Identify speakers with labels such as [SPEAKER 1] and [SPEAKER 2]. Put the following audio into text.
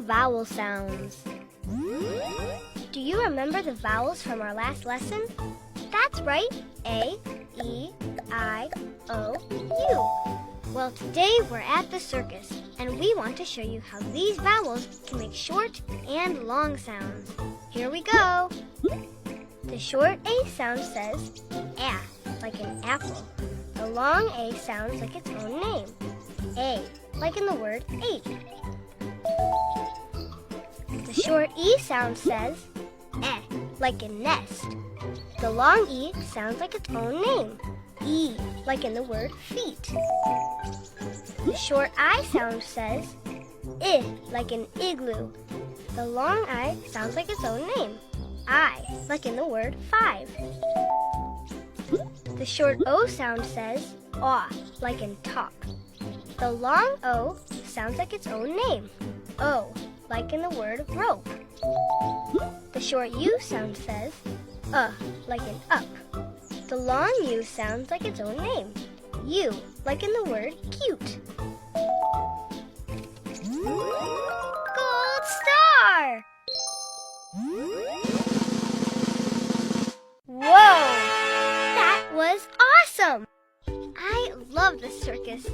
[SPEAKER 1] vowel sounds. Do you remember the vowels from our last lesson? That's right, A, E, I, O, U. Well, today we're at the circus, and we want to show you how these vowels can make short and long sounds. Here we go. The short A sound says A, like an apple. The long A sounds like its own name, A, like in the word ape. The short E sound says eh, like a nest. The long E sounds like its own name, E, like in the word feet. The short I sound says I, like an igloo. The long I sounds like its own name, I, like in the word five. The short O sound says aw, like in talk. The long O sounds like its own name, O, like in the word rope. The short U sound says like an up. The long U sounds like its own name, U, like in the word cute. Gold star! Whoa! That was awesome! I love the circus.